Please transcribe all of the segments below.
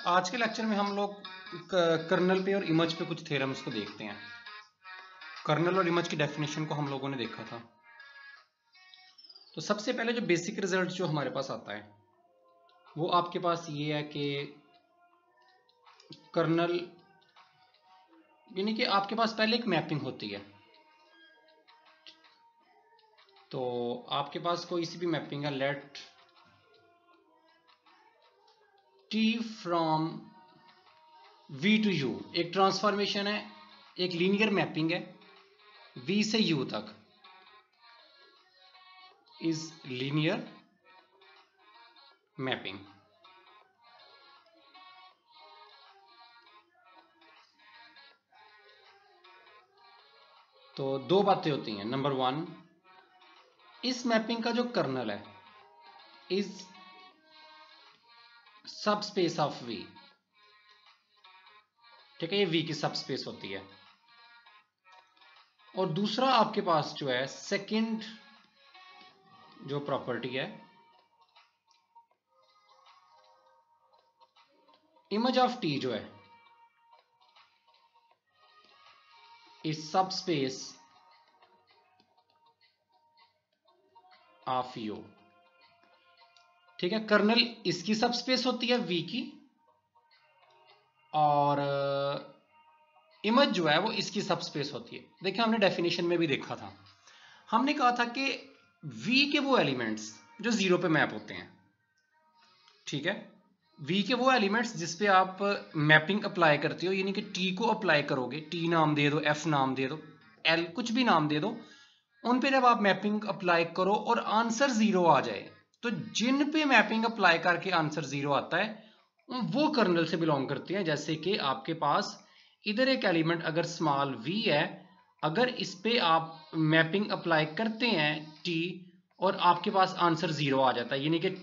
आज के लेक्चर में हम लोग कर्नल पे और इमेज पे कुछ थ्योरम्स को देखते हैं। कर्नल और इमेज की डेफिनेशन को हम लोगों ने देखा था। तो सबसे पहले जो बेसिक रिजल्ट जो हमारे पास आता है वो आपके पास ये है कि कर्नल यानी कि आपके पास पहले एक मैपिंग होती है। तो आपके पास कोई सी भी मैपिंग है, let T from V to U, एक ट्रांसफॉर्मेशन है, एक लीनियर मैपिंग है V से U तक, इज लीनियर मैपिंग। तो दो बातें होती हैं। नंबर वन, इस मैपिंग का जो कर्नल है इज सब स्पेस ऑफ V। ठीक है, ये V की सब स्पेस होती है। और दूसरा आपके पास जो है सेकंड जो प्रॉपर्टी है, इमेज ऑफ T जो है इज सब स्पेस ऑफ U। ठीक है, कर्नल इसकी सब स्पेस होती है V की, और इमेज जो है वो इसकी सब स्पेस होती है। देखिए, हमने डेफिनेशन में भी देखा था, हमने कहा था कि V के वो एलिमेंट्स जो जीरो पे मैप होते हैं। ठीक है, V के वो एलिमेंट्स जिस पे आप मैपिंग अप्लाई करते हो, यानी कि T को अप्लाई करोगे, T नाम दे दो, F नाम दे दो, L कुछ भी नाम दे दो, उन पे जब आप मैपिंग अप्लाई करो और आंसर जीरो आ जाए, तो जिन पे मैपिंग अप्लाई करके आंसर जीरो आता है वो कर्नल से बिलोंग करते हैं। जैसे कि आपके पास इधर एक एलिमेंट अगर स्मॉल v है, अगर इस पे आप मैपिंग अप्लाई करते हैं t और आपके पास आंसर जीरो आ जाता है, यानी कि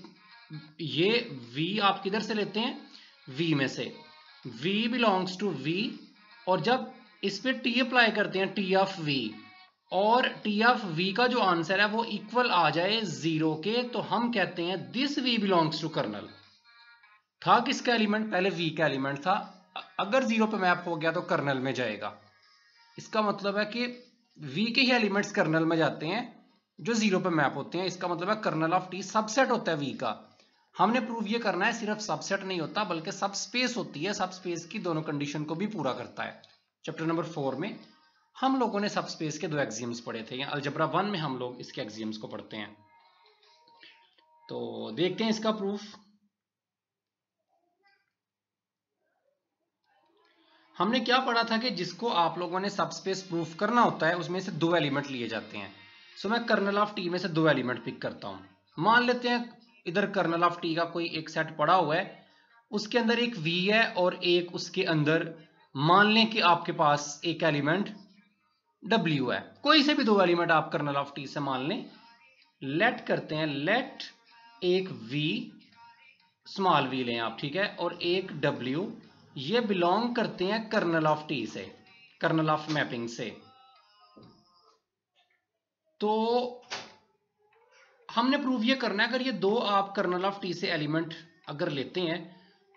ये v आप किधर से लेते हैं, v में से, v बिलोंग्स टू v, और जब इस पे t अप्लाई करते हैं t ऑफ v, और टी ऑफ v का जो आंसर है वो इक्वल आ जाए जीरो के, तो हम कहते हैं this v belongs to kernel. था किसका एलिमेंट, पहले v का एलिमेंट था, अगर जीरो पे मैप हो गया तो कर्नल में जाएगा। इसका मतलब है कि v के ही एलिमेंट्स कर्नल में जाते हैं जो जीरो पे मैप होते हैं। इसका मतलब है कर्नल ऑफ t सबसेट होता है v का। हमने प्रूव ये करना है, सिर्फ सबसेट नहीं होता बल्कि सब स्पेस होती है, सब स्पेस की दोनों कंडीशन को भी पूरा करता है। चैप्टर नंबर 4 में हम लोगों ने सब स्पेस के दो एक्सियम्स पढ़े थे, या अलजेब्रा 1 में हम लोग इसके एक्सियम्स को पढ़ते हैं। तो देखते हैं इसका प्रूफ। हमने क्या पढ़ा था कि जिसको आप लोगों ने सब स्पेस प्रूफ करना होता है उसमें से दो एलिमेंट लिए जाते हैं। सो मैं कर्नल ऑफ टी में से दो एलिमेंट पिक करता हूं। मान लेते हैं इधर कर्नल ऑफ टी का कोई एक सेट पड़ा हुआ है, उसके अंदर एक v है और एक उसके अंदर मान लें कि आपके पास एक एलिमेंट w है। कोई से भी दो एलिमेंट आप कर्नल ऑफ टी से मान लें। लेट करते हैं, लेट एक v स्मॉल v लें आप, ठीक है, और एक w, ये बिलोंग करते हैं कर्नल ऑफ टी से, कर्नल ऑफ मैपिंग से। तो हमने प्रूव ये करना है, अगर ये दो आप कर्नल ऑफ टी से एलिमेंट अगर लेते हैं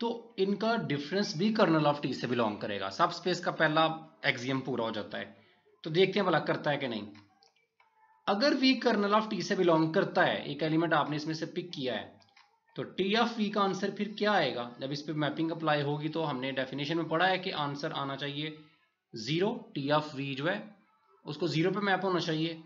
तो इनका डिफरेंस भी कर्नल ऑफ टी से बिलोंग करेगा। सब स्पेस का पहला एक्सियम पूरा हो जाता है। तो देखते हैं भला करता है कि नहीं। अगर v कर्नल ऑफ टी से बिलोंग करता है, एक एलिमेंट आपने इसमें से पिक किया है, तो टी ऑफ v का आंसर फिर क्या आएगा। जब इस पे मैपिंग अप्लाई होगी तो हमने डेफिनेशन में पढ़ा है कि आंसर आना चाहिए जीरो। टी ऑफ v जो है उसको जीरो पे मैप होना चाहिए।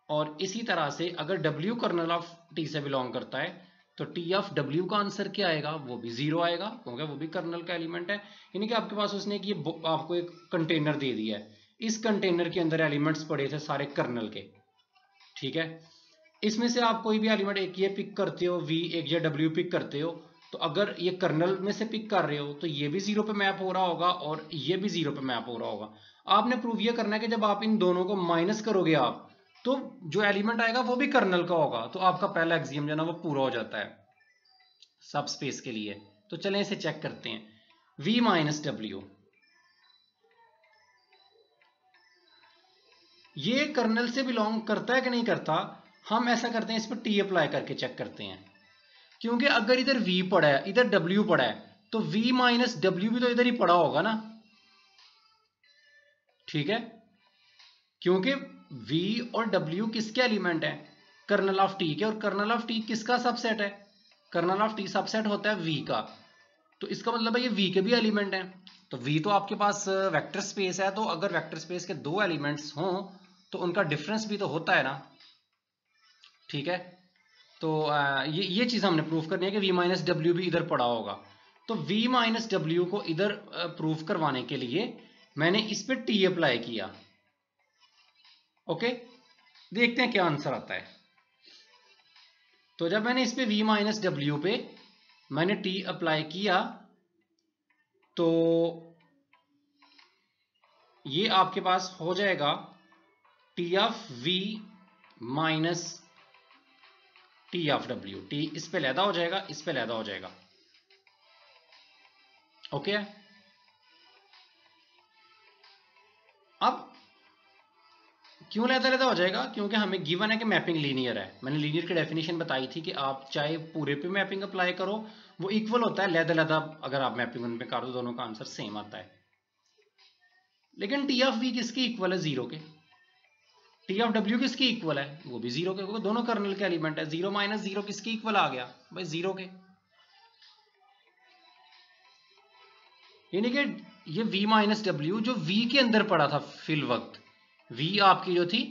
और इसी तरह से अगर w कर्नल ऑफ t से बिलोंग करता है तो टी ऑफ w का आंसर क्या आएगा, वो भी जीरो आएगा, क्योंकि वो भी कर्नल का एलिमेंट है। यानी कि आपके पास उसने ये आपको एक कंटेनर दे दिया है, इस कंटेनर के अंदर एलिमेंट्स पड़े थे सारे कर्नल के। ठीक है, इसमें से आप कोई भी एलिमेंट, एक ये पिक करते हो v, एक ये w पिक करते हो, तो अगर ये कर्नल में से पिक कर रहे हो तो ये भी जीरो पे मैप हो रहा होगा और ये भी जीरो पे मैप हो रहा होगा। आपने प्रूव ये करना है कि जब आप इन दोनों को माइनस करोगे आप, तो जो एलिमेंट आएगा वो भी कर्नल का होगा। तो आपका पहला एक्सियम जो है ना वो पूरा हो जाता है सब स्पेस के लिए। तो चलें इसे चेक करते हैं। v माइनस w, ये कर्नल से बिलोंग करता है कि नहीं करता। हम ऐसा करते हैं, इस पर t अप्लाई करके चेक करते हैं, क्योंकि अगर इधर v पड़ा है इधर w पड़ा है तो v माइनस डब्ल्यू भी तो इधर ही पड़ा होगा ना, ठीक है, क्योंकि v और w किसके एलिमेंट है, कर्नल ऑफ t के, और कर्नल ऑफ t किसका सबसेट है, कर्नल ऑफ t सबसेट होता है v का, तो इसका मतलब है ये v के भी एलिमेंट हैं। तो v तो आपके पास वेक्टर स्पेस है, तो अगर वेक्टर स्पेस के दो एलिमेंट्स हों तो उनका डिफरेंस भी तो होता है ना, ठीक है। तो ये चीज हमने प्रूफ करनी है कि v माइनस डब्ल्यू भी इधर पड़ा होगा। तो v माइनस डब्ल्यू को इधर प्रूफ करवाने के लिए मैंने इस पे t अप्लाई किया। ओके, देखते हैं क्या आंसर आता है। तो जब मैंने इस पे v माइनस डब्ल्यू पे मैंने t अप्लाई किया तो ये आपके पास हो जाएगा t of v minus t of w। t इस पे लैदा हो जाएगा, इस पे लैदा हो जाएगा। ओके, अब क्यों लैदा हो जाएगा, क्योंकि हमें गिवन है कि मैपिंग लीनियर है। मैंने लीनियर की डेफिनेशन बताई थी कि आप चाहे पूरे पे मैपिंग अप्लाई करो वो इक्वल होता है, लैदा अगर आप मैपिंग उन पे कर दो दोनों का आंसर सेम आता है। लेकिन टी ऑफ वी किसकी इक्वल है, जीरो के। टी ऑफ डब्ल्यू किसकी इक्वल है, वो भी जीरो के, क्योंकि दोनों कर्नल के एलिमेंट है। जीरो माइनस जीरो किसकी इक्वल आ गया भाई, जीरो के। यानी कि ये v माइनस डब्ल्यू जो v के अंदर पड़ा था फिल वक्त, v आपकी जो थी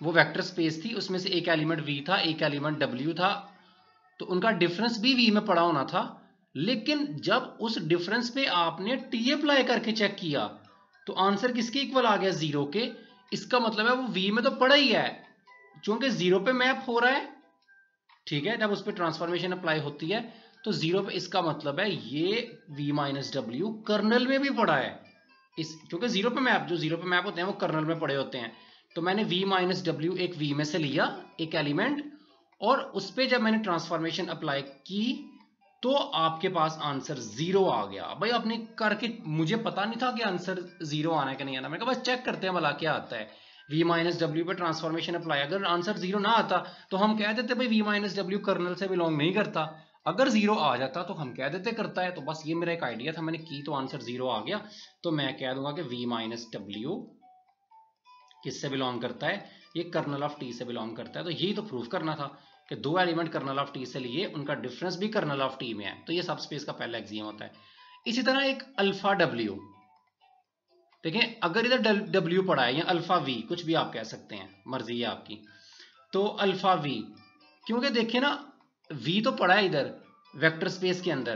वो वेक्टर स्पेस थी, उसमें से एक एलिमेंट v था, एक एलिमेंट w था, तो उनका डिफरेंस भी v में पड़ा होना था। लेकिन जब उस डिफरेंस पे आपने t अप्लाई करके चेक किया तो आंसर किसके इक्वल आ गया, जीरो के। इसका मतलब है वो v में तो पड़ा ही है, क्योंकि जीरो पे मैप हो रहा है, ठीक है। जब उस पर ट्रांसफॉर्मेशन अप्लाई होती है तो जीरो पे, इसका मतलब है ये v माइनस डब्ल्यू कर्नल में भी पड़ा है, इस क्योंकि जीरो पे मैप, जो जीरो पे मैप होते हैं वो कर्नल में पड़े होते हैं। तो मैंने v माइनस डब्ल्यू एक v में से लिया एक एलिमेंट, और उस पर जब मैंने ट्रांसफॉर्मेशन अप्लाई की तो आपके पास आंसर जीरो आ गया। भाई आपने करके, मुझे पता नहीं था कि आंसर जीरो आना है कि नहीं आना, मैंने कहा बस चेक करते हैं भला क्या आता है। v माइनस डब्ल्यू पर ट्रांसफॉर्मेशन अप्लाई, अगर आंसर जीरो ना आता तो हम कह देते भाई v माइनस डब्ल्यू कर्नल से बिलोंग नहीं करता, अगर जीरो आ जाता तो हम कह देते करता है। तो बस ये मेरा एक आइडिया था, मैंने की तो आंसर जीरो आ गया, तो मैं कह दूंगा कि v माइनस डब्ल्यू किससे बिलोंग करता है, ये कर्नल ऑफ t से बिलोंग करता है। तो यही तो प्रूफ करना था कि दो एलिमेंट कर्नल ऑफ t से लिए, उनका डिफरेंस भी कर्नल ऑफ t में है, तो ये सब स्पेस का पहला एक्सियम होता है। इसी तरह एक अल्फा w, देखें अगर इधर w पड़ा है या अल्फा v, कुछ भी आप कह सकते हैं, मर्जी है आपकी। तो अल्फा v, क्योंकि देखिए ना v तो पड़ा है इधर वेक्टर स्पेस के अंदर,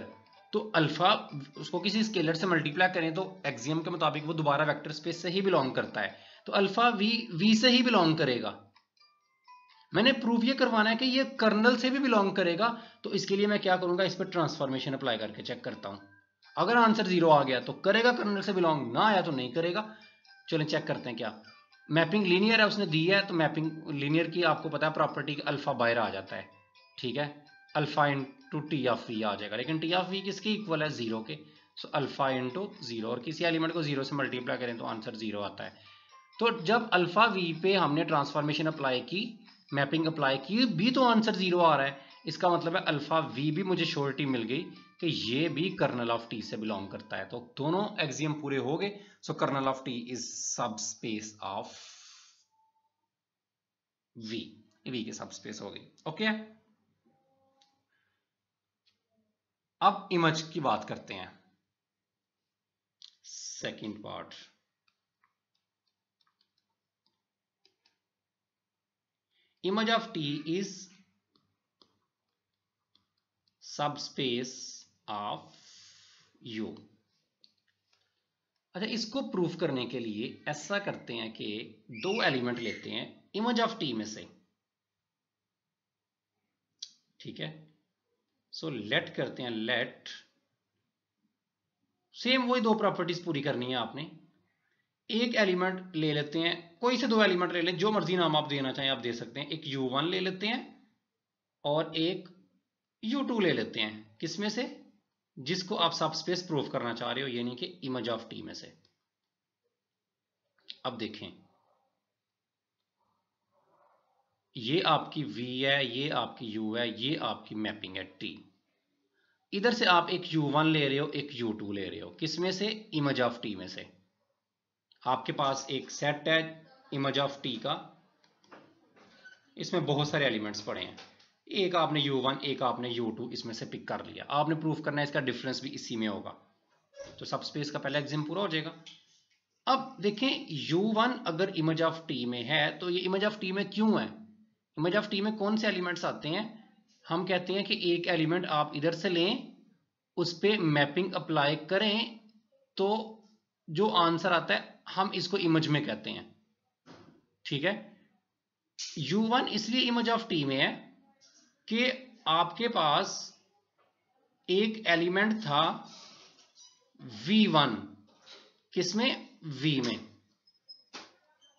तो अल्फा उसको किसी स्केलर से मल्टीप्लाई करें तो एक्सियम के मुताबिक वो दोबारा वेक्टर स्पेस से ही बिलोंग करता है, तो अल्फा v से ही बिलोंग करेगा। मैंने प्रूव ये करवाना है कि ये कर्नल से भी बिलोंग करेगा, तो इसके लिए मैं क्या करूंगा, इस पर ट्रांसफॉर्मेशन अप्लाई करके चेक करता हूं। अगर आंसर जीरो आ गया तो करेगा कर्नल से बिलोंग, ना आया तो नहीं करेगा। चलें चेक करते हैं क्या। मैपिंग लीनियर है, उसने दी है, तो मैपिंग लीनियर की आपको पता है प्रॉपर्टी अल्फा बाहर आ जाता है, ठीक है, alpha into T of V आ जाएगा। लेकिन टी ऑफ वी किसकी इक्वल है, जीरो के, सो अल्फा इंटू जीरो, और किसी एलिमेंट को जीरो से मल्टीप्लाई करें तो आंसर जीरो आता है। तो जब अल्फा वी पे हमने ट्रांसफॉर्मेशन अप्लाई की, मैपिंग अप्लाई की, भी तो आंसर जीरो आ रहा है, इसका मतलब है अल्फा वी भी मुझे श्योरिटी मिल गई कि ये भी कर्नल ऑफ टी से बिलोंग करता है। तो दोनों एक्सियम पूरे हो गए। सो कर्नल ऑफ टी इज सब स्पेस ऑफ वी, वी की सब स्पेस हो गई। ओके, अब इमेज की बात करते हैं, second part. image of T is subspace of U। अच्छा, इसको प्रूफ करने के लिए ऐसा करते हैं कि दो एलिमेंट लेते हैं इमेज ऑफ T में से, ठीक है। सो लेट करते हैं, लेट सेम वही दो प्रॉपर्टीज पूरी करनी है आपने। एक एलिमेंट ले लेते हैं, कोई से दो एलिमेंट ले लें, जो मर्जी नाम आप देना चाहें आप दे सकते हैं। एक U1 ले लेते हैं और एक U2 ले लेते हैं, किसमें से, जिसको आप सबस्पेस प्रूफ करना चाह रहे हो, यानी कि इमेज ऑफ T में से। अब देखें, ये आपकी V है, ये आपकी U है, ये आपकी मैपिंग है T। इधर से आप एक U1 ले रहे हो, एक U2 ले रहे हो, किसमें से? इमेज ऑफ T में से। आपके पास एक सेट है इमेज ऑफ T का, इसमें बहुत सारे एलिमेंट्स पड़े हैं, एक आपने U1 एक आपने U2 इसमें से पिक कर लिया, आपने प्रूफ करना है इसका डिफरेंस भी इसी में होगा, तो सबस्पेस का पहला एग्जाम पूरा हो जाएगा। अब देखें U1 अगर इमेज ऑफ T में है तो ये इमेज ऑफ T में क्यों है? इमेज ऑफ T में कौन से एलिमेंट्स आते हैं? हम कहते हैं कि एक एलिमेंट आप इधर से लें, उस पर मैपिंग अप्लाई करें, तो जो आंसर आता है हम इसको इमेज में कहते हैं, ठीक है। U1 इसलिए इमेज ऑफ T में है कि आपके पास एक एलिमेंट था V1, किसमें? V में।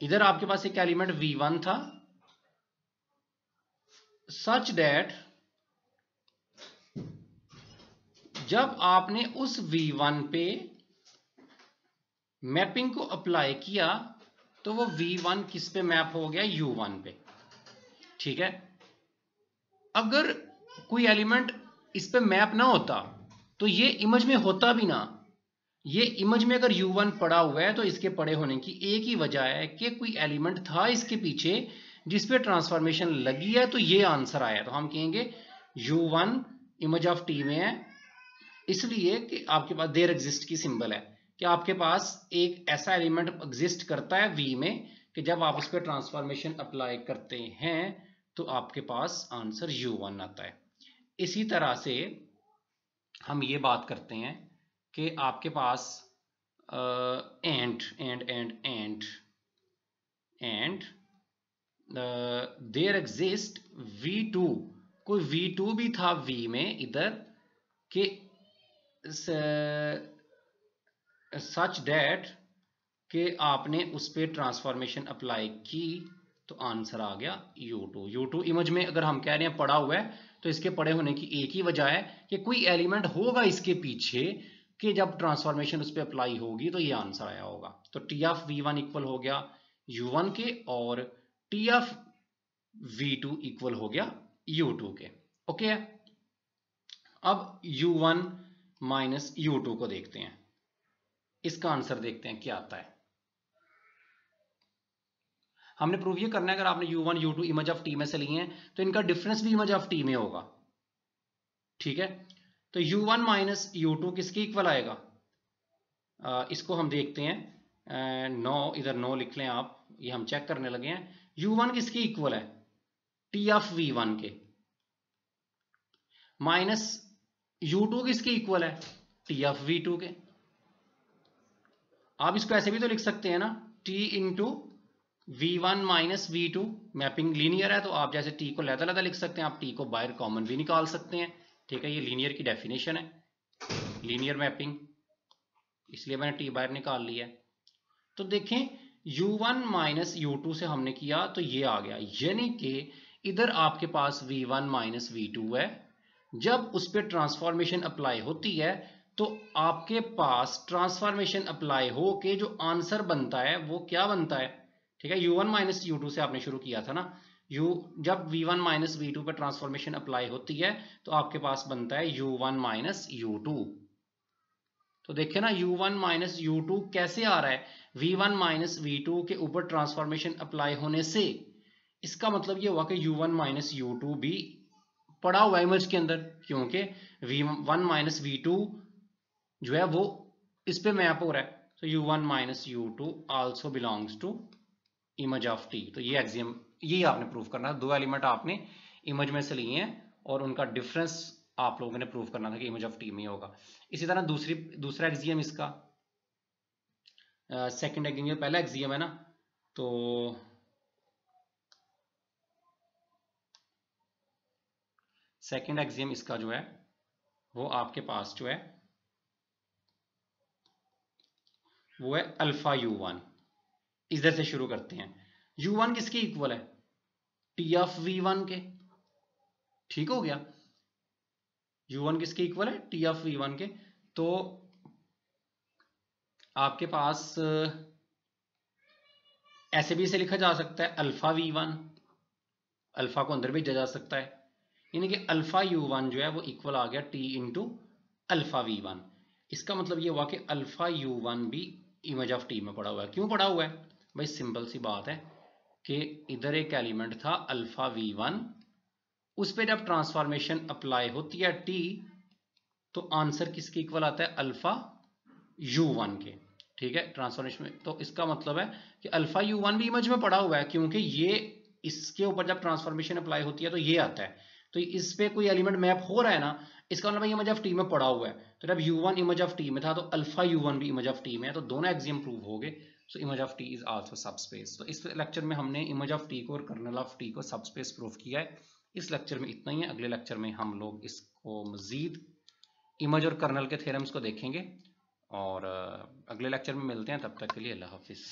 इधर आपके पास एक एलिमेंट V1 था, सच दैट जब आपने उस V1 पे मैपिंग को अप्लाई किया तो वो V1 किस पे मैप हो गया? U1 पे, ठीक है। अगर कोई एलिमेंट इस पे मैप ना होता तो ये इमेज में होता भी ना। ये इमेज में अगर U1 पड़ा हुआ है तो इसके पड़े होने की एक ही वजह है कि कोई एलिमेंट था इसके पीछे जिस पे ट्रांसफॉर्मेशन लगी है, तो ये आंसर आया। तो हम कहेंगे U1 इमेज ऑफ T में है, इसलिए कि आपके पास देयर एग्जिस्ट की सिंबल है कि आपके पास एक ऐसा एलिमेंट एग्जिस्ट करता है V में कि जब आप उस पर ट्रांसफॉर्मेशन अप्लाई करते हैं तो आपके पास आंसर U1 आता है। इसी तरह से हम ये बात करते हैं कि आपके पास एंड देयर एग्जिस्ट V2, कोई V2 भी था V में इधर के सच दैट कि आपने उस पर ट्रांसफॉर्मेशन अप्लाई की तो आंसर आ गया U2। U2 इमेज में अगर हम कह रहे हैं पड़ा हुआ है तो इसके पड़े होने की एक ही वजह है कि कोई एलिमेंट होगा इसके पीछे कि जब ट्रांसफॉर्मेशन उस पर अप्लाई होगी तो ये आंसर आया होगा। तो T ऑफ V1 इक्वल हो गया U1 के और T ऑफ V2 इक्वल हो गया U2 के। ओके, अब U1 माइनस U2 को देखते हैं, इसका आंसर देखते हैं क्या आता है। हमने प्रूव ये करना है अगर आपने U1 U2 image of T में से लिए हैं तो इनका डिफरेंस भी इमेज ऑफ T में होगा, ठीक है। तो U1 माइनस U2 किसके इक्वल आएगा? इसको हम देखते हैं। 9 इधर 9 लिख लें आप, ये हम चेक करने लगे हैं। U1 किसके इक्वल है? T ऑफ V1 के। माइनस U2 किसके इक्वल है? T ऑफ V2 के। आप इसको ऐसे भी तो लिख सकते हैं ना, T into V1 minus V2, mapping linear है तो आप जैसे T को लहदा लिख सकते हैं, आप T को बाहर कॉमन भी निकाल सकते हैं, ठीक है। ये लीनियर की डेफिनेशन है, लीनियर मैपिंग, इसलिए मैंने T बाहर निकाल लिया है। तो देखें U1 माइनस U2 से हमने किया तो ये आ गया, यानी कि इधर आपके पास V1 माइनस V2 है, जब उस पर ट्रांसफॉर्मेशन अप्लाई होती है तो आपके पास ट्रांसफॉर्मेशन अप्लाई हो के जो आंसर बनता है वो क्या बनता है, ठीक है। U1 माइनस U2 से आपने शुरू किया था ना, जब V1 माइनस V2 पर ट्रांसफॉर्मेशन अप्लाई होती है तो आपके पास बनता है U1 माइनस U2। तो देखिए ना U1 माइनस U2 कैसे आ रहा है? V1 माइनस V2 के ऊपर ट्रांसफॉर्मेशन अप्लाई होने से। इसका मतलब ये हुआ कि U1 माइनस U2 भी पड़ा हुआ इमेज के अंदर, क्योंकि V1 माइनस V2 जो है वो इस पे मैप हो रहा है। तो U1 minus U2 also belongs to image of T। तो ये एक्सियम, यही आपने प्रूव करना है। दो एलिमेंट आपने इमेज में से लिए हैं और उनका डिफरेंस आप लोगों ने प्रूव करना था कि इमेज ऑफ T में होगा। इसी तरह दूसरा एक्सियम इसका, सेकंड एक्सियम, पहला एक्सियम है ना, तो सेकंड एक्सियम इसका जो है वो आपके पास जो है वो है अल्फा U1। इधर से शुरू करते हैं। U1 किसके इक्वल है? T ऑफ V1 के, ठीक हो गया। U1 किसके इक्वल है? T ऑफ V1 के। तो आपके पास ऐसे भी इसे लिखा जा सकता है अल्फा V1, अल्फा को अंदर भेजा जा सकता है, यानी कि अल्फा u1 जो है वो इक्वल आ गया t इंटू अल्फा v1। इसका मतलब ये हुआ कि अल्फा u1 भी इमेज ऑफ t में पड़ा हुआ है। क्यों पड़ा हुआ है भाई? सिंपल सी बात है कि इधर एक एलिमेंट था अल्फा v1, उस पर जब ट्रांसफॉर्मेशन अप्लाई होती है t तो आंसर किसके इक्वल आता है? अल्फा u1 के। ठीक है, ट्रांसफॉर्मेशन में। तो इसका मतलब है कि अल्फा u1 भी इमेज में पड़ा हुआ है, क्योंकि ये इसके ऊपर जब ट्रांसफॉर्मेशन अप्लाई होती है तो ये आता है। तो इस पे कोई एलिमेंट मैप हो रहा है ना, इसका मतलब इमेज ऑफ टी में पड़ा हुआ है। तो जब u1 इमेज ऑफ टी में था तो अल्फा u1 भी इमेज ऑफ टी में है, तो दोनों एक्सियम प्रूव हो गए। So image of T is also subspace. तो इस लेक्चर में हमने इमेज ऑफ टी को और कर्नल ऑफ टी को सबस्पेस प्रूव किया है। इस लेक्चर में इतना ही है। अगले लेक्चर में हम लोग इसको मजीद इमेज और कर्नल के थ्योरम्स को देखेंगे और अगले लेक्चर में मिलते हैं। तब तक के लिए अल्लाह हाफिज़।